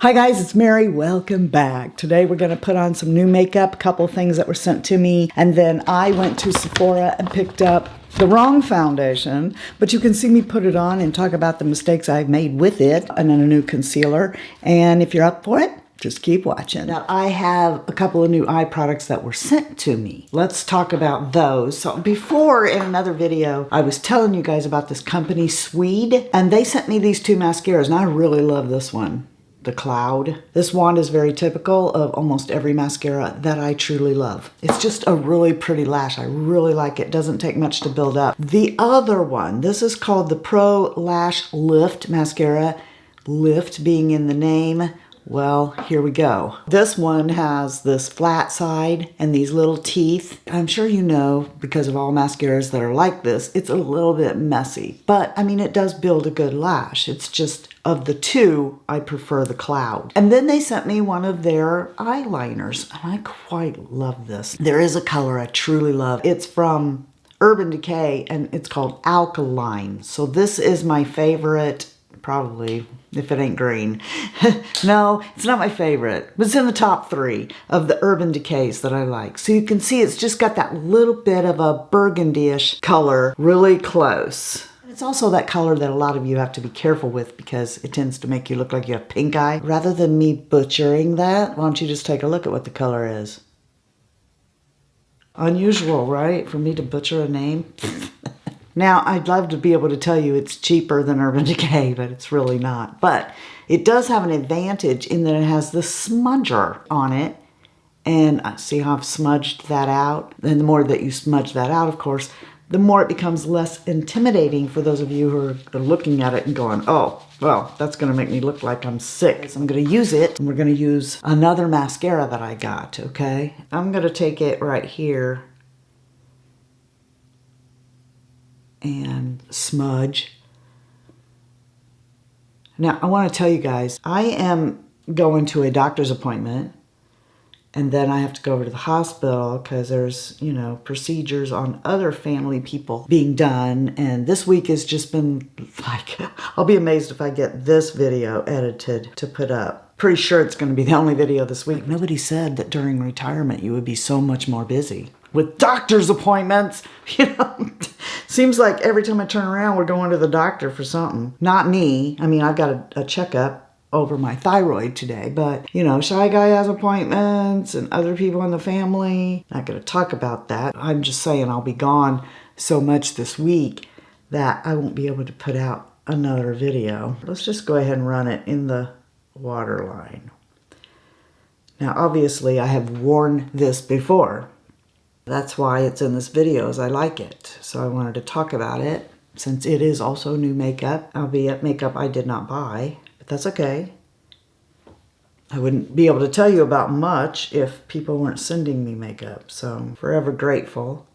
Hi guys, it's Mary. Welcome back. Today we're going to put on some new makeup, a couple things that were sent to me, and then I went to Sephora and picked up the wrong foundation, but you can see me put it on and talk about the mistakes I've made with it, and then a new concealer. And if you're up for it, just keep watching. Now, I have a couple of new eye products that were sent to me. Let's talk about those. So before, in another video, I was telling you guys about this company, Sweed, and they sent me these two mascaras, and I really love this one. The Cloud. This wand is very typical of almost every mascara that I truly love. It's just a really pretty lash. I really like it. Doesn't take much to build up. The other one, this is called the Pro Lash Lift Mascara. Lift being in the name. Well, here we go. This one has this flat side and these little teeth. I'm sure you know, because of all mascaras that are like this, it's a little bit messy. But, I mean, it does build a good lash. It's just, of the two, I prefer the Cloud. And then they sent me one of their eyeliners, and I quite love this. There is a color I truly love. It's from Decay, and it's called Alkaline. So this is my favorite, probably, if it ain't green. No, it's not my favorite. But it's in the top 3 of the Urban Decays that I like. So you can see it's just got that little bit of a burgundy-ish color really close. It's also that color that a lot of you have to be careful with because it tends to make you look like you have pink eye. Rather than me butchering that, why don't you just take a look at what the color is? Unusual, right? For me to butcher a name? Now, I'd love to be able to tell you it's cheaper than Urban Decay, but it's really not. But it does have an advantage in that it has the smudger on it. And see how I've smudged that out? And the more that you smudge that out, of course, the more it becomes less intimidating for those of you who are looking at it and going, oh, well, that's going to make me look like I'm sick. So I'm going to use it, and we're going to use another mascara that I got, okay? I'm going to take it right here and smudge. Now, I want to tell you guys, I am going to a doctor's appointment, and then I have to go over to the hospital because there's, you know, procedures on other family people being done. And this week has just been like, I'll be amazed if I get this video edited to put up. Pretty sure it's going to be the only video this week. Nobody said that during retirement you would be so much more busy with doctor's appointments. You know, seems like every time I turn around, we're going to the doctor for something. Not me. I mean, I've got a checkup over my thyroid today, but you know, Shy Guy has appointments and other people in the family. Not going to talk about that. I'm just saying I'll be gone so much this week that I won't be able to put out another video. Let's just go ahead and run it in the waterline. Now, obviously, I have worn this before. That's why it's in this video, is I like it. So I wanted to talk about it since it is also new makeup, albeit makeup I did not buy. But that's okay. I wouldn't be able to tell you about much if people weren't sending me makeup. So I'm forever grateful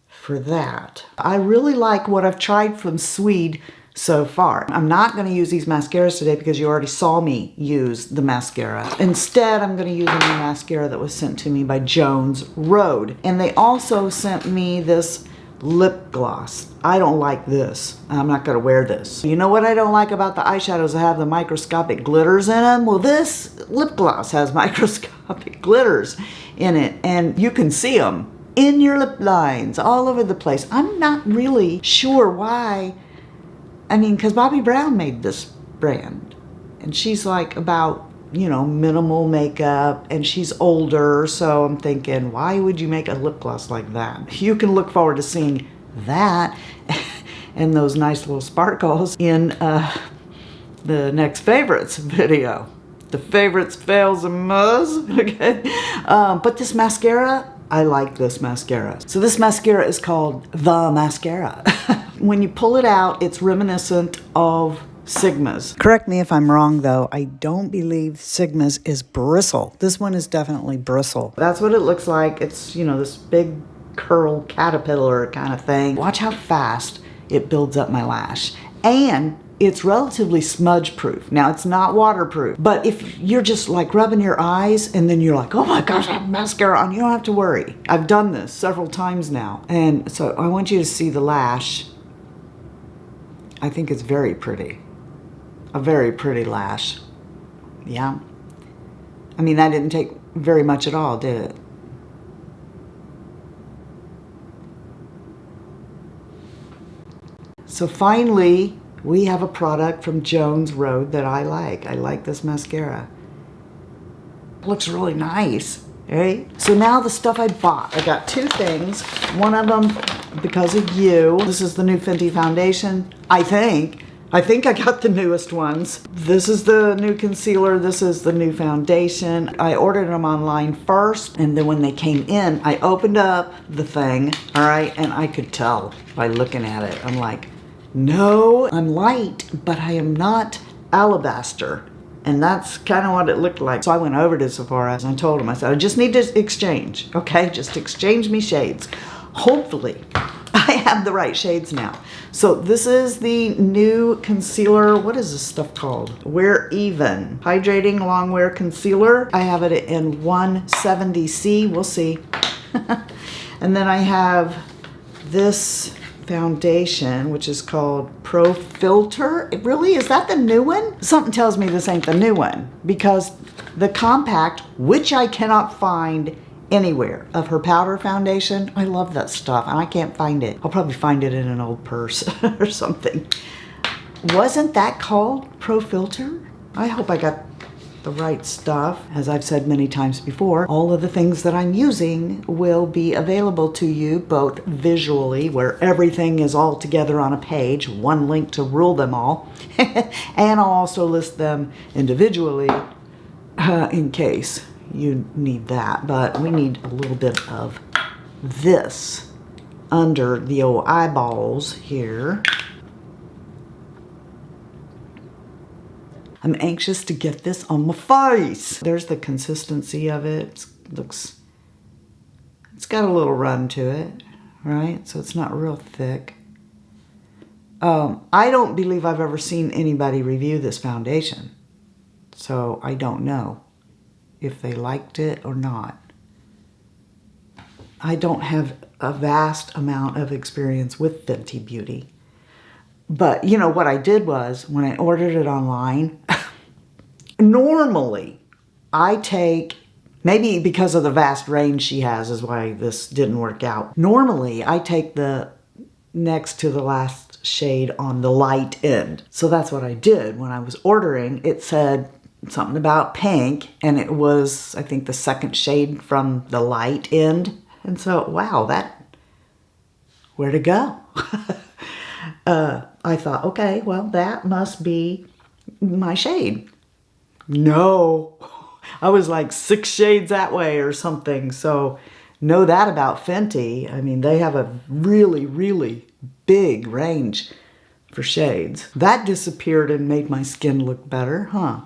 for that. I really like what I've tried from Sweed so far. I'm not going to use these mascaras today because you already saw me use the mascara. Instead, I'm going to use a new mascara that was sent to me by Jones Road. And they also sent me this lip gloss. I don't like this. I'm not going to wear this. You know what I don't like about the eyeshadows that have the microscopic glitters in them? Well, this lip gloss has microscopic glitters in it, and you can see them in your lip lines all over the place. I'm not really sure why. I mean, because Bobbi Brown made this brand, and she's like about, you know, minimal makeup, and she's older, so I'm thinking, why would you make a lip gloss like that? You can look forward to seeing that and those nice little sparkles in the next favorites video. The favorites, fails, and muzz, okay? But this mascara, I like this mascara. So this mascara is called The Mascara. When you pull it out, it's reminiscent of Sigma's. Correct me if I'm wrong, though. I don't believe Sigma's is bristle. This one is definitely bristle. That's what it looks like. It's, you know, this big curl caterpillar kind of thing. Watch how fast it builds up my lash. And it's relatively smudge proof. Now, it's not waterproof, but if you're just like rubbing your eyes and then you're like, oh my gosh, I have mascara on, you don't have to worry. I've done this several times now. And so I want you to see the lash. I think it's very pretty. A very pretty lash. Yeah. I mean, that didn't take very much at all, did it? So finally, we have a product from Jones Road that I like. I like this mascara. It looks really nice, right? So now the stuff I bought. I got two things. One of them because of you. This is the new Fenty foundation, I think. I got the newest ones. This is the new concealer. This is the new foundation. I ordered them online first, and then when they came in, I opened up the thing, all right, and I could tell by looking at it. I'm like, no, I'm light, but I am not alabaster. And that's kind of what it looked like. So I went over to Sephora and I told him, I said, I just need to exchange, okay? Just exchange me shades. Hopefully, I have the right shades now. So this is the new concealer. What is this stuff called? Wear Even. Hydrating Longwear Concealer. I have it in 170C. We'll see. And then I have this foundation, which is called Pro Filt'r. Really? Is that the new one? Something tells me this ain't the new one, because the compact, which I cannot find anywhere, of her powder foundation, I love that stuff and I can't find it. I'll probably find it in an old purse or something. Wasn't that called Pro Filt'r? I hope I got the right stuff. As I've said many times before, all of the things that I'm using will be available to you both visually, where everything is all together on a page, one link to rule them all, and I'll also list them individually in case you need that. But we need a little bit of this under the old eyeballs here. I'm anxious to get this on my face. There's the consistency of it. It's got a little run to it, right? So it's not real thick. I don't believe I've ever seen anybody review this foundation. So I don't know if they liked it or not. I don't have a vast amount of experience with Fenty Beauty. But, you know, what I did was, when I ordered it online, normally I take, maybe because of the vast range she has is why this didn't work out. Normally I take the next to the last shade on the light end. So that's what I did. When I was ordering, it said something about pink, and it was, I think, the second shade from the light end. And so, wow, where to go? I thought, okay, well, that must be my shade. No, I was like 6 shades that way or something. So know that about Fenty. I mean, they have a really, really big range for shades. That disappeared and made my skin look better, huh?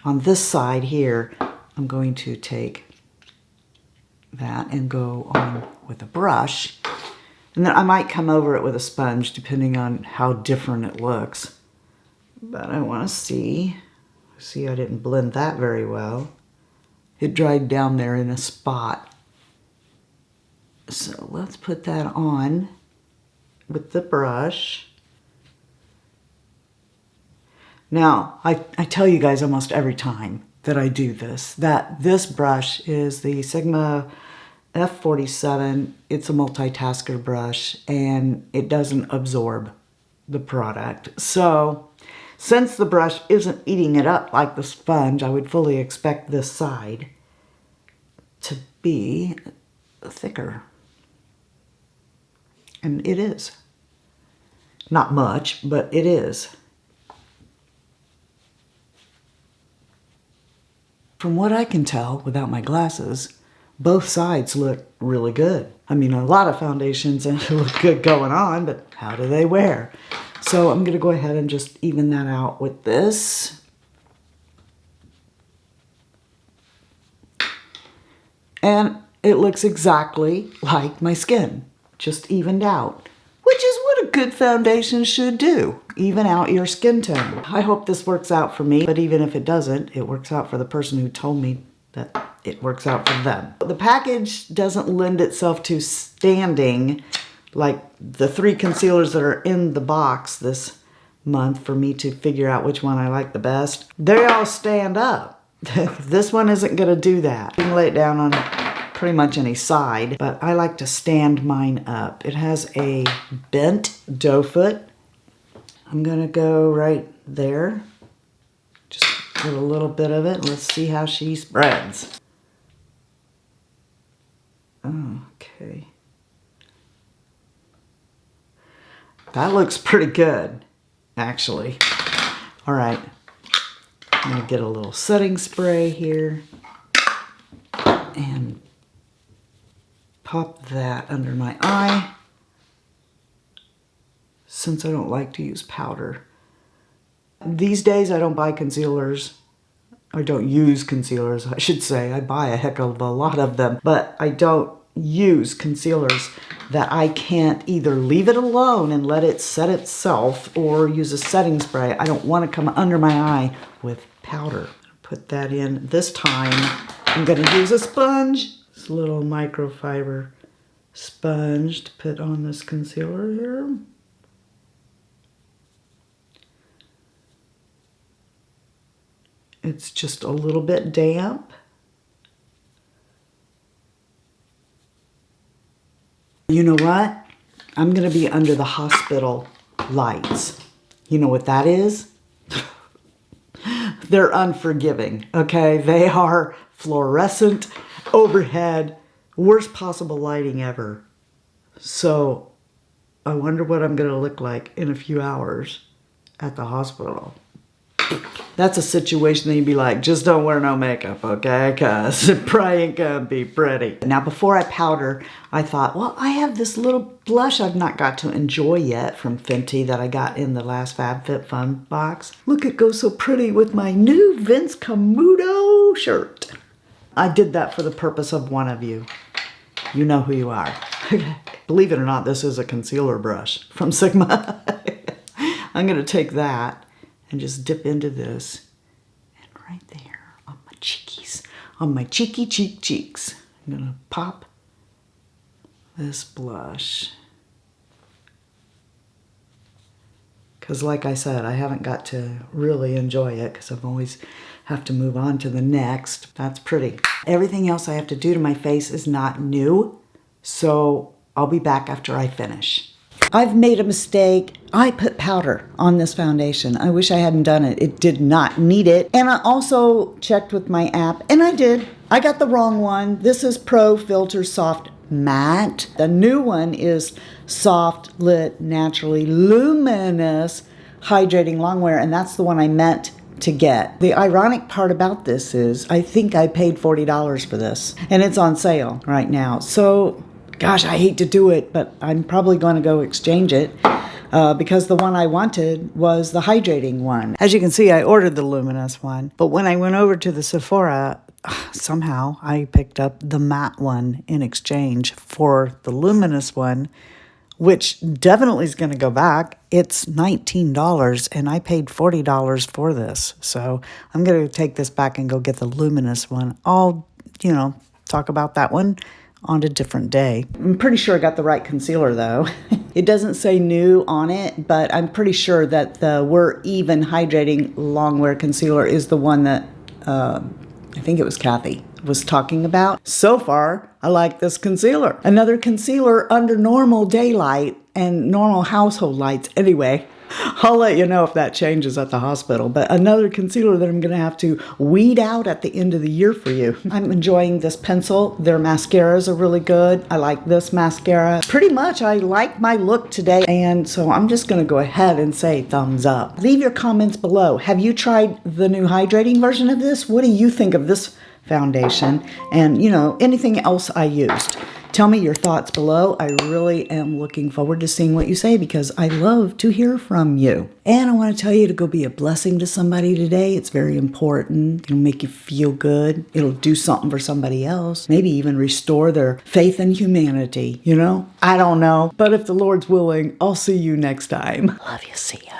On this side here, I'm going to take that and go on with a brush. And then I might come over it with a sponge depending on how different it looks. But I want to see. See, I didn't blend that very well. It dried down there in a spot. So let's put that on with the brush. Now, I tell you guys almost every time that I do this, that this brush is the Sigma F47. It's a multitasker brush and it doesn't absorb the product. So since the brush isn't eating it up like the sponge, I would fully expect this side to be thicker. And it is. Not much, but it is. From what I can tell without my glasses, both sides look really good. I mean, a lot of foundations look good going on, but how do they wear? So I'm gonna go ahead and just even that out with this. And it looks exactly like my skin, just evened out, which is what a good foundation should do, even out your skin tone. I hope this works out for me, but even if it doesn't, it works out for the person who told me that it works out for them. The package doesn't lend itself to standing like the 3 concealers that are in the box, this month for me to figure out which one I like the best. They all stand up. This one isn't gonna do that. You can lay it down on pretty much any side, but I like to stand mine up. It has a bent doe foot. I'm gonna go right there. Just get a little bit of it. Let's see how she spreads. Okay. That looks pretty good, actually. All right. I'm gonna get a little setting spray here and pop that under my eye, since I don't like to use powder. These days I don't buy concealers. I don't use concealers, I should say. I buy a heck of a lot of them, but I don't use concealers that I can't either leave it alone and let it set itself or use a setting spray. I don't want to come under my eye with powder. Put that in. This time I'm going to use a sponge. This little microfiber sponge to put on this concealer here. It's just a little bit damp. You know what? I'm gonna be under the hospital lights. You know what that is? They're unforgiving, okay? They are fluorescent, overhead, worst possible lighting ever. So I wonder what I'm gonna look like in a few hours at the hospital. That's a situation that you'd be like, just don't wear no makeup, okay? Because it probably ain't gonna be pretty. Now, before I powder, I thought, well, I have this little blush I've not got to enjoy yet from Fenty that I got in the last FabFitFun box. Look, it goes so pretty with my new Vince Camuto shirt. I did that for the purpose of one of you. You know who you are. Believe it or not, this is a concealer brush from Sigma. I'm gonna take that and just dip into this, and right there on my cheekies, on my cheeks, I'm gonna pop this blush. Because like I said, I haven't got to really enjoy it because I've always have to move on to the next. That's pretty. Everything else I have to do to my face is not new, so I'll be back after I finish. I've made a mistake. I put powder on this foundation. I wish I hadn't done it. It did not need it. And I also checked with my app, and I did. I got the wrong one. This is Pro Filt'r Soft Matte. The new one is Soft Lit Naturally Luminous Hydrating Longwear, and that's the one I meant to get. The ironic part about this is I think I paid $40 for this, and it's on sale right now. So gosh, I hate to do it, but I'm probably going to go exchange it because the one I wanted was the hydrating one. As you can see, I ordered the luminous one, but when I went over to the Sephora, somehow I picked up the matte one in exchange for the luminous one, which definitely is going to go back. It's $19 and I paid $40 for this. So I'm going to take this back and go get the luminous one. I'll, talk about that one on a different day. I'm pretty sure I got the right concealer though. It doesn't say new on it, but I'm pretty sure that the We're Even Hydrating Longwear Concealer is the one that I think it was Kathy was talking about. So far, I like this concealer. Another concealer under normal daylight and normal household lights anyway. I'll let you know if that changes at the hospital, but another concealer that I'm going to have to weed out at the end of the year for you. I'm enjoying this pencil. Their mascaras are really good. I like this mascara. Pretty much I like my look today, and so I'm just going to go ahead and say thumbs up. Leave your comments below. Have you tried the new hydrating version of this? What do you think of this foundation and, anything else I used? Tell me your thoughts below. I really am looking forward to seeing what you say because I love to hear from you. And I want to tell you to go be a blessing to somebody today. It's very important. It'll make you feel good. It'll do something for somebody else. Maybe even restore their faith in humanity, I don't know. But if the Lord's willing, I'll see you next time. Love you. See ya.